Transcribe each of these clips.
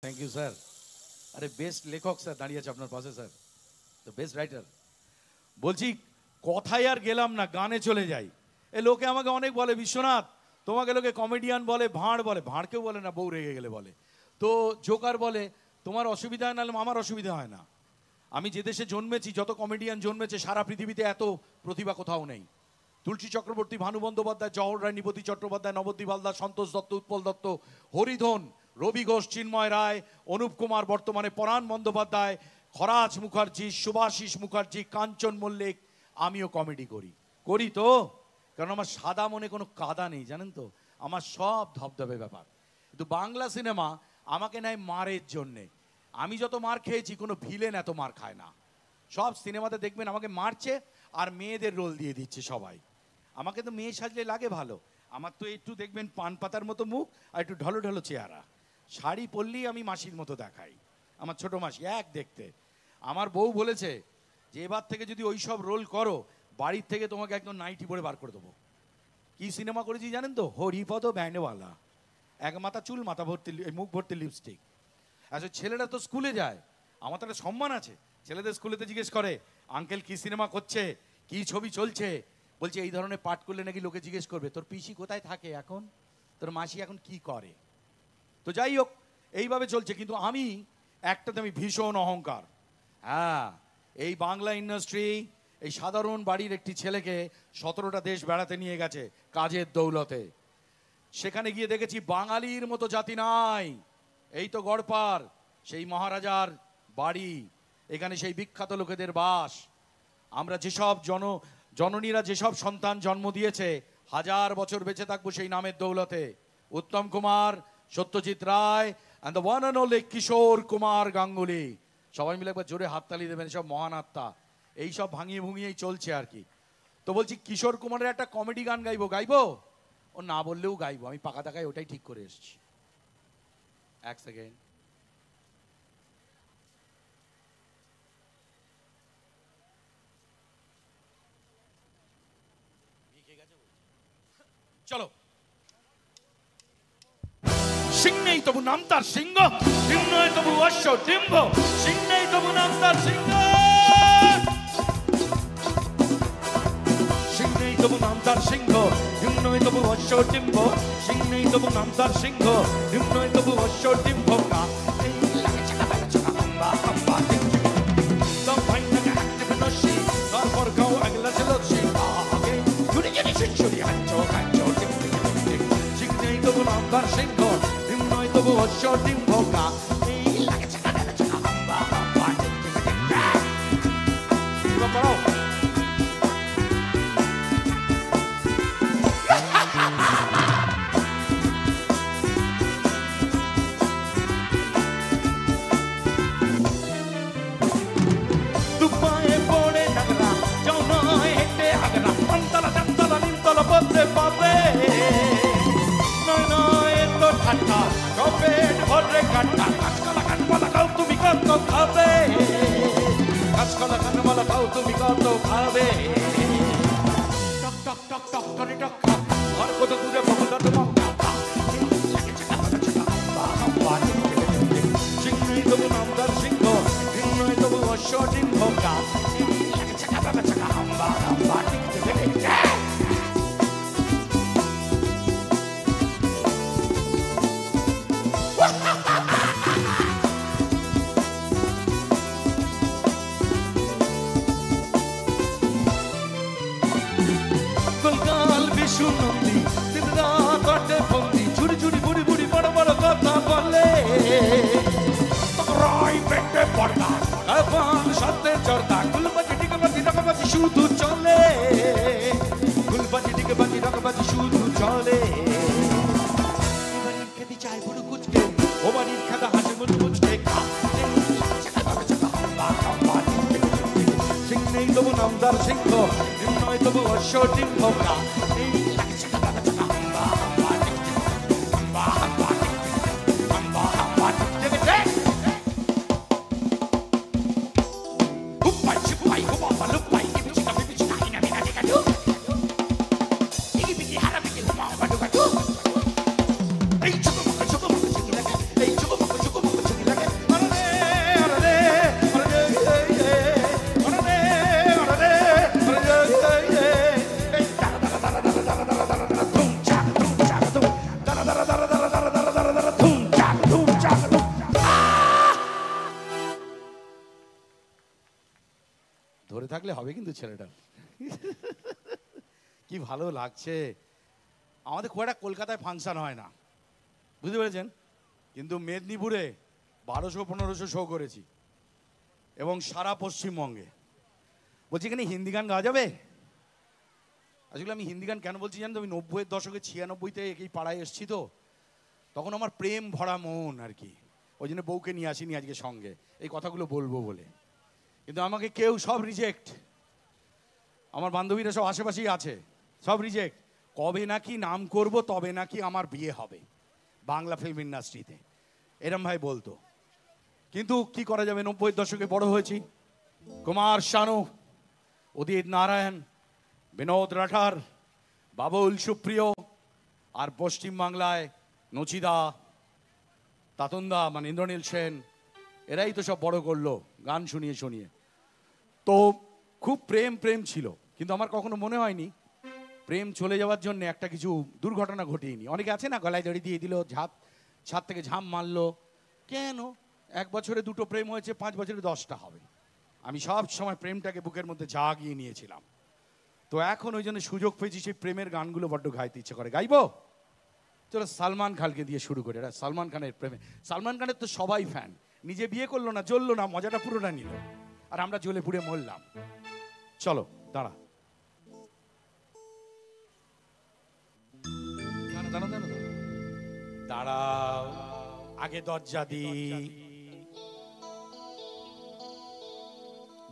Thank you sir. আরে best লেখক sir দাঁড়িয়ে আছে আপনার পাশে স্যার, দ্য বেস্ট রাইটার। বলছি কথায় আর গেলাম না, গানে চলে যাই। এ লোকে আমাকে অনেক বলে বিশ্বনাথ তোমাকে লোকে কমেডিয়ান বলে, ভাঁড় বলে। ভাঁড় কেউ বলে না, বউ রেগে গেলে বলে। তো জোকার বলে। তোমার অসুবিধা হয় না, আমার অসুবিধা হয় না। আমি যে দেশে জন্মেছি, যত কমেডিয়ান জন্মেছে সারা পৃথিবীতে এত প্রতিভা কোথাও নেই। তুলসী চক্রবর্তী, ভানু বন্দ্যোপাধ্যায়, জওহর রায়, নিপতি চট্টোপাধ্যায়, নবদ্বীপ হালদার, সন্তোষ দত্ত, উৎপল দত্ত, হরিধন, রবি ঘোষ, চিন্ময় রায়, অনুপ কুমার, বর্তমানে পরাণ বন্দ্যোপাধ্যায়, খরাজ মুখার্জি, শুভাশিস মুখার্জি, কাঞ্চন মল্লিক। আমিও কমেডি করি, করি তো। কারণ আমার সাদা মনে কোনো কাদা নেই, জানেন তো। আমার সব ধবধবে ব্যাপার। কিন্তু বাংলা সিনেমা আমাকে নেয় মারের জন্যে। আমি যত মার খেয়েছি, কোনো ভিলেন এত মার খায় না। সব সিনেমাতে দেখবেন আমাকে মারছে আর মেয়েদের রোল দিয়ে দিচ্ছে সবাই। আমাকে তো মেয়ে সাজলে লাগে ভালো। আমার তো একটু দেখবেন পান পাতার মতো মুখ আর একটু ঢলো ঢলো চেহারা। শাড়ি পরলেই আমি মাসির মতো দেখাই, আমার ছোট মাসি এক দেখতে। আমার বউ বলেছে যে এবার থেকে যদি ওই সব রোল করো, বাড়ির থেকে তোমাকে একদম নাইটি পরে বার করে দেবো। কি সিনেমা করেছি জানেন তো? হরিপদ ব্যান্ডওয়ালা। এক মাথা চুল, মাথা ভর্তি, মুখ ভর্তি লিপস্টিক। আচ্ছা ছেলেরা তো স্কুলে যায়, আমার তো একটা সম্মান আছে। ছেলেদের স্কুলেতে জিজ্ঞেস করে আঙ্কেল কি সিনেমা করছে, কি ছবি চলছে। বলছে এই ধরনের পাঠ করলে নাকি লোকে জিজ্ঞেস করবে তোর পিসি কোথায় থাকে এখন, তোর মাসি এখন কি করে। তো যাই হোক, এইভাবে চলছে। কিন্তু আমি একটাতে আমি ভীষণ অহংকার। হ্যাঁ, এই বাংলা ইন্ডাস্ট্রি এই সাধারণ বাড়ির একটি ছেলেকে 17টা দেশ বেড়াতে নিয়ে গেছে কাজের দৌলতে। সেখানে গিয়ে দেখেছি বাঙালির মতো জাতি নাই। এই তো গড়পাড়, সেই মহারাজার বাড়ি, এখানে সেই বিখ্যাত লোকেদের বাস। আমরা যেসব জননীরা যেসব সন্তান জন্ম দিয়েছে, 1000 বছর বেঁচে থাকবো সেই নামের দৌলতে। Uttam Kumar, Satyajit Ray and the one and only Kishore Kumar Ganguly. সবাই মিলে একবার জোরে হাততালি দেবেন, সব মহান আত্মা। এইসব ভাঙিয়ে ভুঙিয়েই চলছে আর কি। তো বলছি কিশোর কুমারের একটা কমেডি গান গাইবো। ও না বললেও গাইবো, আমি পাকা টাকায় ওটাই ঠিক করে এসেছি। এক সেকেন্ড। চলো। সিং নেই তবু নাম তার সিংহ, সিং নয় তবু অশ্ব ডিম্ব, সিং নেই তবু নাম তার সিংহ, সিং নেই তবু নাম তার সিংহ, সিং নয় তবু অশ্ব ডিম্ব, সিং নেই তবু নাম তার সিংহ, সিং নয় তবু অশ্ব ডিম্ব। তারপর গাও আগলা ছিল জুড়ে জুড়ে ছুড়ি হাঁচো হাঁচো। সিং নেই তবু নাম তার সিংহ, সিং নয় তবু অশ্ব ডিম্ব। তুমি কত খাবে, টক টক টক টক করে টক টক, আর কত দূরে বহুদূর মক্কা। সিং নেই তবু নাম তার সিংহ, সিং নয় তবু অশ্ব ডিম্ব। শুধু চলে গুলবাজি ডিগবাজি ডগবাজি শুধু চলে। এবারের খেতে চাই বুড়ো কুচকে, ও বাড়ির খেতা হাসি মুচ মুচকে। সিং নেই তবু নামদার সিংহ, সিং নয় তবু অশ্ব ডিম্ব। ধরে থাকলে হবে কিন্তু ছেলেটা। কি ভালো লাগছে। আমাদের খুব একটা কলকাতায় ফাংশন হয় না, বুঝতে পেরেছেন, কিন্তু মেদিনীপুরে 1200-1500 শো করেছি এবং সারা পশ্চিমবঙ্গে। বলছি এখানে হিন্দি গান গাওয়া যাবে? আসলে আমি হিন্দি গান কেন বলছি জানেন তো, আমি 90-এর দশকে 96-তে এই পাড়ায় এসেছি তো, তখন আমার প্রেম ভরা মন আর কি, ওই জন্য বউকে নিয়ে আসিনি আজকে সঙ্গে এই কথাগুলো বলবো বলে। কিন্তু আমাকে কেউ সব রিজেক্ট, আমার বান্ধবীরা সব আশেপাশেই আছে, সব রিজেক্ট। কবে নাকি নাম করব তবে নাকি আমার বিয়ে হবে বাংলা ফিল্ম ইন্ডাস্ট্রিতে, এরম ভাই বলতো। কিন্তু কি করা যাবে, 90-এর দশকে বড় হয়েছি। কুমার শানু, উদিত নারায়ণ, বিনোদ রাঠার, বাবুল সুপ্রিয়, আর পশ্চিমবাংলায় নচিদা, তাতনদা মানে ইন্দ্রনীল সেন, এরাই তো সব বড় করলো গান শুনিয়ে শুনিয়ে। তো খুব প্রেম প্রেম ছিল, কিন্তু আমার কখনো মনে হয়নি প্রেম চলে যাওয়ার জন্য একটা কিছু দুর্ঘটনা ঘটিয়েনি। অনেকে আছে না, গলায় দড়ি দিয়ে দিল, ছাদ থেকে ঝাঁপ মারলো। কেন? 1 বছরে 2টো প্রেম হয়েছে, 5 বছরে 10টা হবে। আমি সব সময় প্রেমটাকে বুকের মধ্যে জাগিয়ে নিয়েছিলাম। তো এখন ওই জন্য সুযোগ পেয়েছি, সেই প্রেমের গানগুলো বড্ড গাইতে ইচ্ছে করে। গাইবো? চলো সালমান খানকে দিয়ে শুরু করে। এটা সালমান খানের প্রেমে, সালমান খানের তো সবাই ফ্যান। নিজে বিয়ে করলো না, জ্বললো না, মজাটা পুরোটা নিল, আর আমরা জ্বলে পুড়ে মরলাম। চলো দাঁড়া, দাঁড়াও, আগে দরজা দি।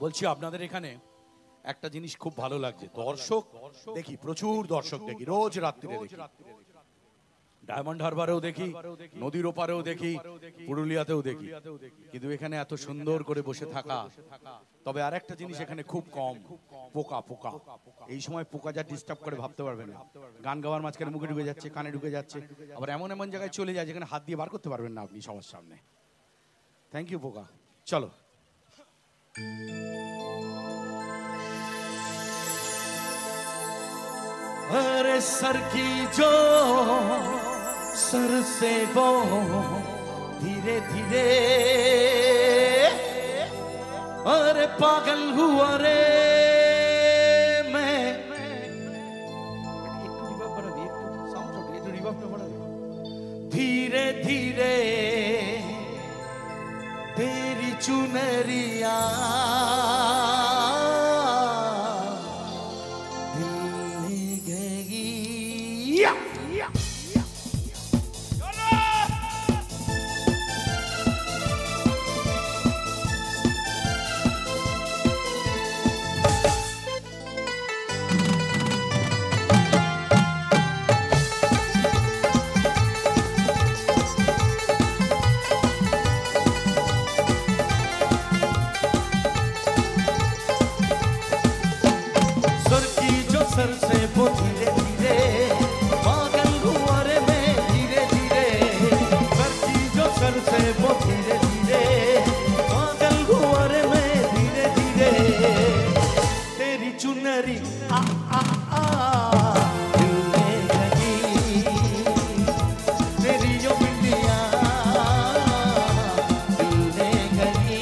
বলছি আপনাদের এখানে একটা জিনিস খুব ভালো লাগছে, দর্শক দেখি, প্রচুর দর্শক দেখি, রোজ রাত্রিরে দেখি, ডায়মন্ড হারবারেও দেখি, নদীর ওপারেও দেখি, পুরুলিয়াতেও দেখি, কিন্তু এখানে এত সুন্দর করে বসে থাকা। তবে আর একটা জিনিস এখানে খুব কম, পোকা। পোকা এই সময় পোকা যা ডিস্টার্ব করে ভাবতে পারবে না। গান গাওয়ার মাঝখানে মুখে ঢুকে যাচ্ছে, কানে ঢুকে যাচ্ছে, আবার এমন এমন জায়গায় চলে যায় যেখানে হাত দিয়ে বার করতে পারবেন না আপনি সবার সামনে। থ্যাংক ইউ পোকা। চলো अरे सर की जो सर से वो धीरे धीरे, अरे पागल हुआ रे मैं। धीरे धीरे तेरी चुनरिया सर से वो धीरे धीरे पागल हुआ रे मैं। धीरे धीरे सर की जो सर से वो धीरे धीरे पागल हुआ रे मैं। धीरे धीरे तेरी चुनरी आ आ आ दिल में लगी, तेरी जो बिंदिया दिल में गई।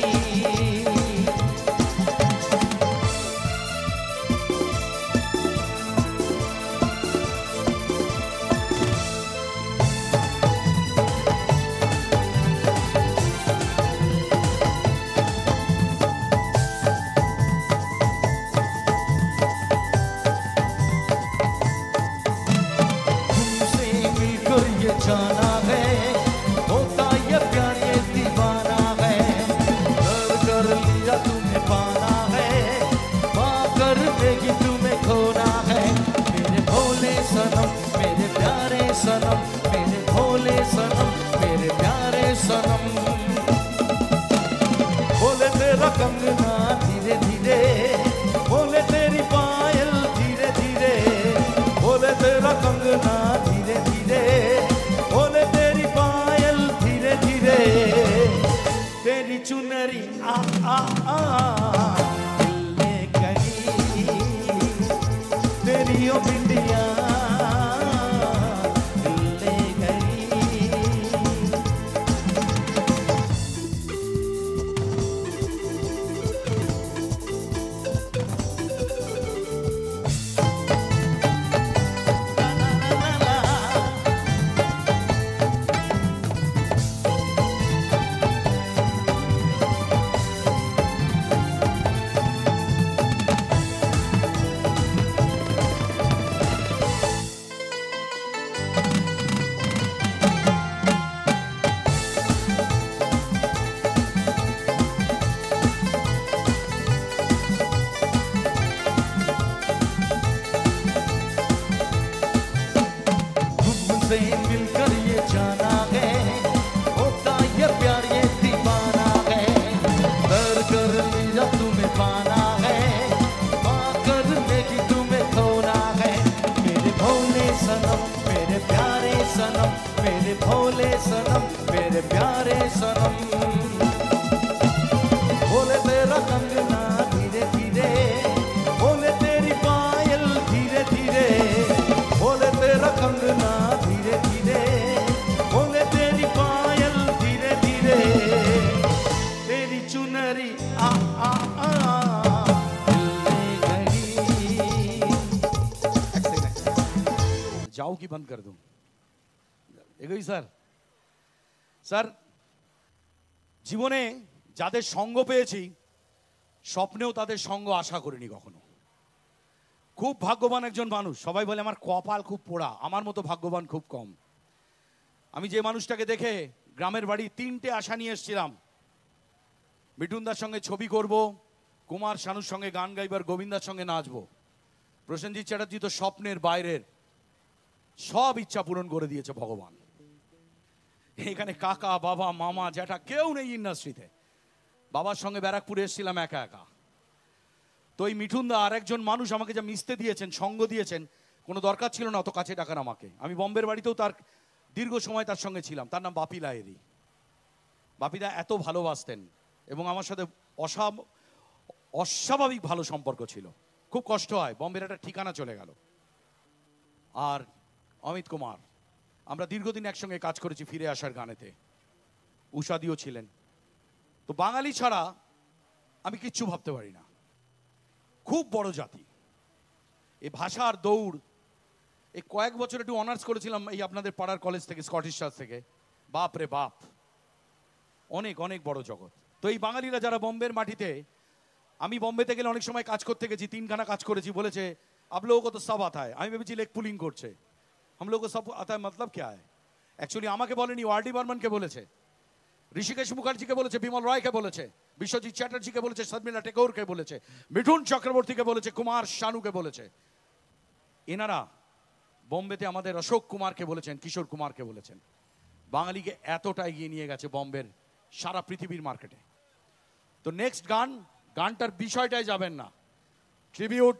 जाना है होता ये प्यार ये दीवाना है, कर लिया तुम्हें पाना है, कर देगी तुम्हें खोना है। मेरे भोले सनम मेरे प्यारे सनम, मेरे भोले सनम मेरे प्यारे सनम। बोले तेरा कंगना धीरे धीरे, बोले तेरी पायल धीरे धीरे, बोले तेरा कंगना धीरे धीरे, बोले तेरी पायल धीरे धीरे, तेरी चुनरी आ आ आ दिल में गई, तेरी ओ बिंदिया दिल में गई। सनम, बोले तेरा कंगना धीरे धीरे, बोले तेरी पायल धीरे धीरे, बोले तेरा कंगना धीरे धीरे, बोले तेरी पायल धीरे धीरे, तेरी चुनरी आ आ आ जाओ की बंद कर दूं এগোই স্যার। স্যার জীবনে যাদের সঙ্গ পেয়েছি স্বপ্নেও তাদের সঙ্গ আশা করিনি কখনো। খুব ভাগ্যবান একজন মানুষ। সবাই বলে আমার কপাল খুব পোড়া, আমার মতো ভাগ্যবান খুব কম। আমি যে মানুষটাকে দেখে গ্রামের বাড়ি 3টে আশা নিয়ে এসেছিলাম, মিঠুনদার সঙ্গে ছবি করব, কুমার শানুর সঙ্গে গান গাইবার, গোবিন্দার সঙ্গে নাচবো। প্রসেনজিৎ চ্যাটার্জি তো স্বপ্নের বাইরের, সব ইচ্ছা পূরণ করে দিয়েছে ভগবান। এখানে কাকা বাবা মামা জ্যাঠা কেউ নেই ইন্ডাস্ট্রিতে। বাবার সঙ্গে ব্যারাকপুরে এসেছিলাম একা একা। তো এই মিঠুনদা আর একজন মানুষ আমাকে যা মিশতে দিয়েছেন, সঙ্গ দিয়েছেন, কোনো দরকার ছিল না অত কাছে ডাকার আমাকে। আমি বম্বের বাড়িতেও তার দীর্ঘ সময় তার সঙ্গে ছিলাম। তার নাম বাপি লাহিড়ী। বাপিদা এত ভালোবাসতেন এবং আমার সাথে অস্বাভাবিক ভালো সম্পর্ক ছিল। খুব কষ্ট হয়, বম্বের একটা ঠিকানা চলে গেল। আর অমিত কুমার, আমরা দীর্ঘদিন একসঙ্গে কাজ করেছি ফিরে আসার গানেতে। উষাদিও ছিলেন। তো বাঙালি ছাড়া আমি কিচ্ছু ভাবতে পারি না। খুব বড় জাতি। এই ভাষার দৌড়, এই কয়েক বছর একটু অনার্স করেছিলাম এই আপনাদের পাড়ার কলেজ থেকে, স্কটিশ চার্চ থেকে। বাপ রে বাপ, অনেক অনেক বড় জগৎ। তো এই বাঙালিরা যারা বম্বের মাটিতে, আমি বম্বেতে গেলে অনেক সময় কাজ করতে গেছি, 3খানা কাজ করেছি, বলেছে আপ লোগো কো তো সব আতা হ্যায়। আমি ভেবেছি লেগ পুলিং করছে। हम लोग को सब आता है मतलब क्या है? एक्चुअली আমাকে বলেনি, আর ডি বর্মনকে বলেছে, ঋষিকেশ মুখার্জিকে বলেছে, বিমল রায়কে বলেছে, বিশ্বজিৎ চ্যাটার্জিকে বলেছে, শর্মিলা টেগোরকে বলেছে, মিঠুন চক্রবর্তীকে বলেছে, কুমার শানুকে বলেছে। এনারা বোম্বেতে আমাদের অশোক কুমারকে বলেছেন, কিশোর কুমারকে বলেছেন। বাঙালিকে এতটা এগিয়ে নিয়ে গেছে বম্বের সারা পৃথিবীর মার্কেটে। তো নেক্সট গানটার বিষয়টাই যাবেন না, tribute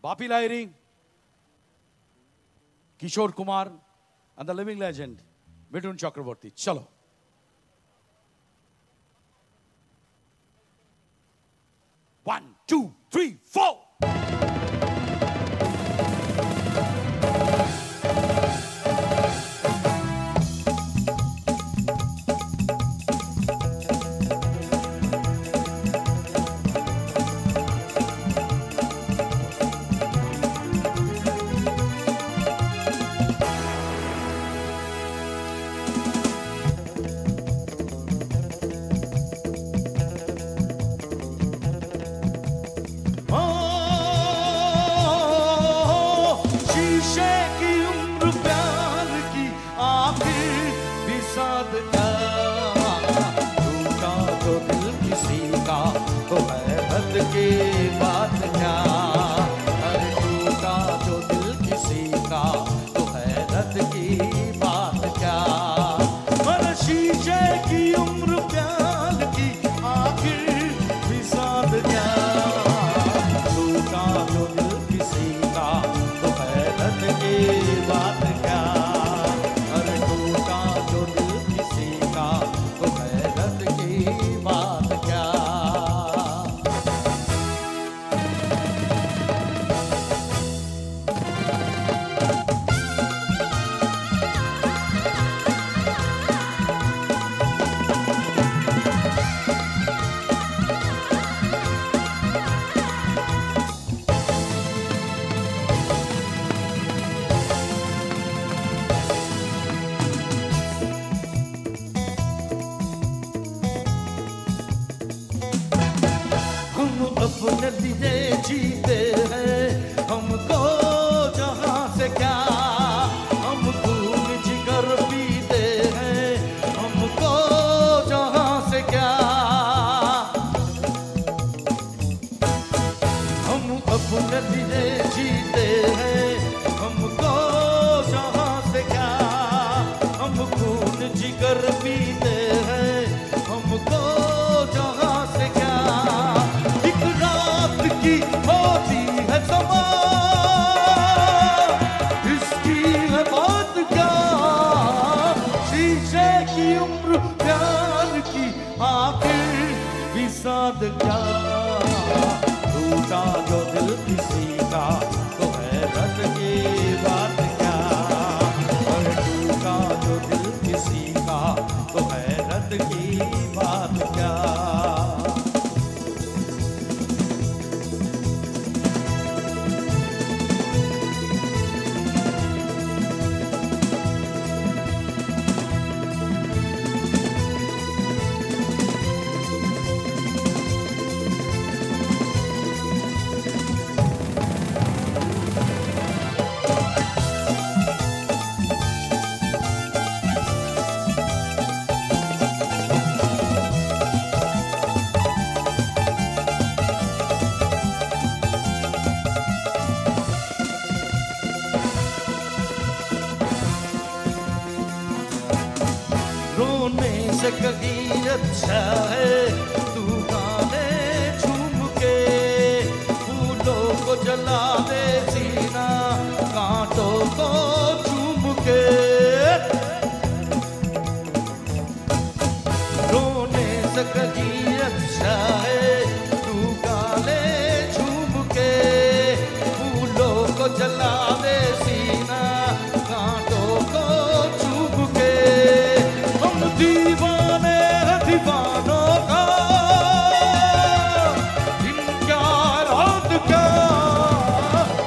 Bapi Lahiri, Kishore Kumar and the living legend Mithun Chakraborty. চলো। One, two, three, four. अपने लिए जीते हैं, हमको जहाँ से क्या, हम खून जिगर पीते हैं, हमको जहाँ से क्या, हम अपने लिए जीते हैं, हमको जहाँ से क्या, हम खून जिगर पीते हैं, हमको जहाँ से क्या। एक रात की बात क्या, टूटा जो दिल किसी का तो हैरत की बात क्या, और टूटा जो दिल किसी का तो हैरत की बात क्या। रोने से कहीं अच्छा है तू गाने झूम के, फूलों को जला दे सीना कांटों को चूम के। रोने से कहीं अच्छा है तू गाने झूम के, फूलों को जला दे सीना कांटों को चूम के। दीवाने हैं दीवानों का, इनका रात क्या,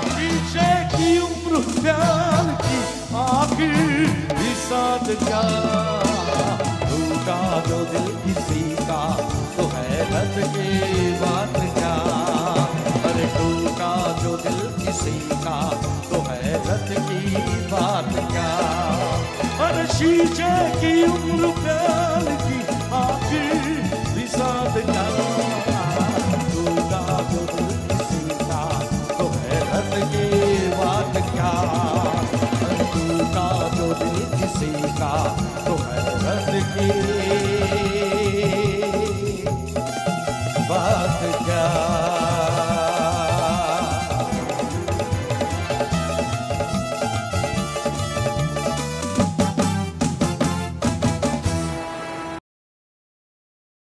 पीछे की उम्र प्यार की आखिर भी साथ क्या। टूटा जो दिल किसी का तो हैरत की बात क्या, अरे टूटा जो दिल किसी का तो हैरत की बात क्या। और शीशे की उम्र प्यार की